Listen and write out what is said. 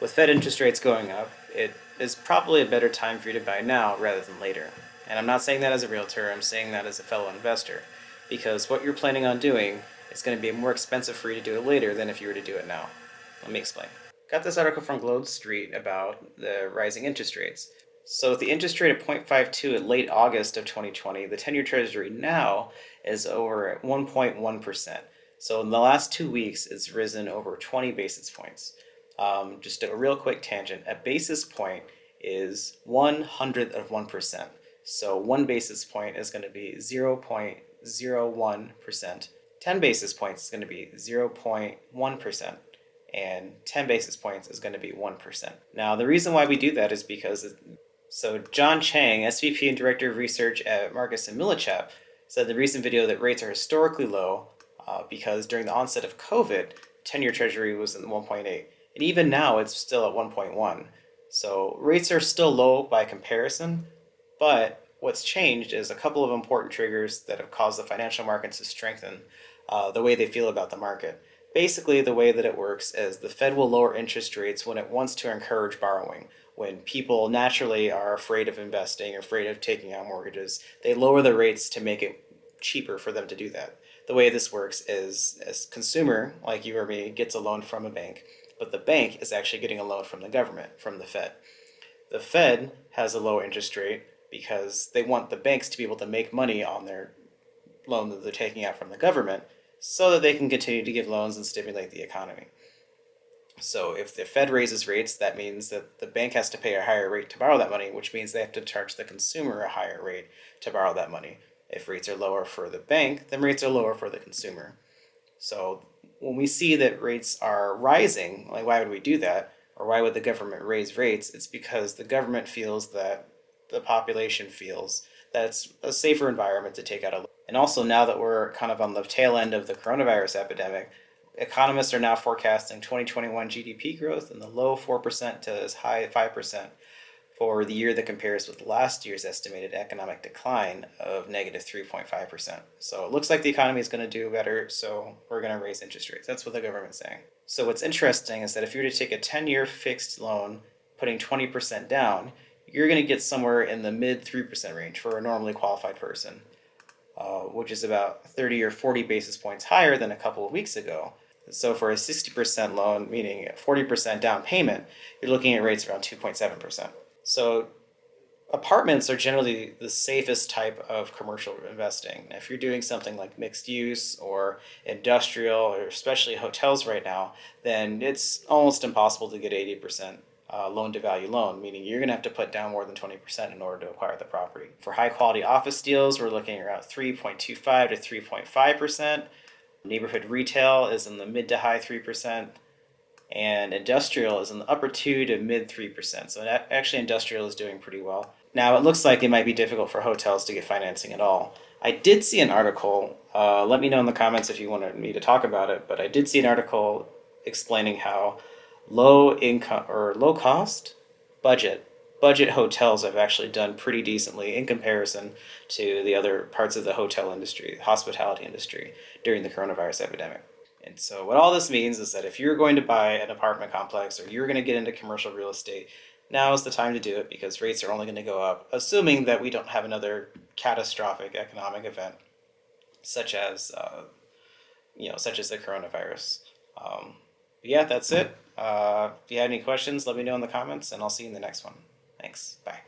with Fed interest rates going up, it is probably a better time for you to buy now rather than later. And I'm not saying that as a realtor, I'm saying that as a fellow investor, because what you're planning on doing is going to be more expensive for you to do it later than if you were to do it now. Let me explain. Got this article from Globe Street about the rising interest rates. So with the interest rate of 0.52 at late August of 2020, the 10-year Treasury now is over at 1.1%. So in the last 2 weeks, it's risen over 20 basis points. Just a real quick tangent. A basis point is 1/100th of 1%. So 1 basis point is going to be 0.01%. 10 basis points is going to be 0.1%. And 10 basis points is going to be 1%. Now, the reason why we do that is because John Chang, SVP and Director of Research at Marcus and Millichap, said in the recent video that rates are historically low because during the onset of COVID, 10-year Treasury was in 1.8. And even now, it's still at 1.1. So rates are still low by comparison, but what's changed is a couple of important triggers that have caused the financial markets to strengthen the way they feel about the market. Basically, the way that it works is the Fed will lower interest rates when it wants to encourage borrowing. When people naturally are afraid of investing, afraid of taking out mortgages, they lower the rates to make it cheaper for them to do that. The way this works is a consumer, like you or me, gets a loan from a bank, but the bank is actually getting a loan from the government, from the Fed. The Fed has a low interest rate because they want the banks to be able to make money on their loan that they're taking out from the government so that they can continue to give loans and stimulate the economy. So if the Fed raises rates, that means that the bank has to pay a higher rate to borrow that money, which means they have to charge the consumer a higher rate to borrow that money. If rates are lower for the bank, then rates are lower for the consumer. So when we see that rates are rising, like why would we do that? Or why would the government raise rates? It's because the government feels that the population feels that it's a safer environment to take out a loan. And also now that we're kind of on the tail end of the coronavirus epidemic, economists are now forecasting 2021 GDP growth in the low 4% to as high 5% for the year that compares with last year's estimated economic decline of negative 3.5%. So it looks like the economy is going to do better, so we're going to raise interest rates. That's what the government's saying. So what's interesting is that if you were to take a 10-year fixed loan, putting 20% down, you're going to get somewhere in the mid 3% range for a normally qualified person, which is about 30 or 40 basis points higher than a couple of weeks ago. So for a 60% loan, meaning 40% down payment, you're looking at rates around 2.7%. So apartments are generally the safest type of commercial investing. If you're doing something like mixed use or industrial, or especially hotels right now, then it's almost impossible to get 80% loan to value loan, meaning you're going to have to put down more than 20% in order to acquire the property. For high quality office deals, we're looking at around 3.25 to 3.5%. Neighborhood retail is in the mid to high 3%. And industrial is in the upper 2 to mid 3%. So actually industrial is doing pretty well. Now it looks like it might be difficult for hotels to get financing at all. I did see an article, let me know in the comments if you wanted me to talk about it, but I did see an article explaining how low income or low cost budget hotels have actually done pretty decently in comparison to the other parts of the hotel industry, hospitality industry during the coronavirus epidemic. And so what all this means is that if you're going to buy an apartment complex or you're going to get into commercial real estate, now is the time to do it because rates are only going to go up, assuming that we don't have another catastrophic economic event such as such as the coronavirus. Yeah, that's it. If you have any questions, let me know in the comments, and I'll see you in the next one. Thanks. Bye.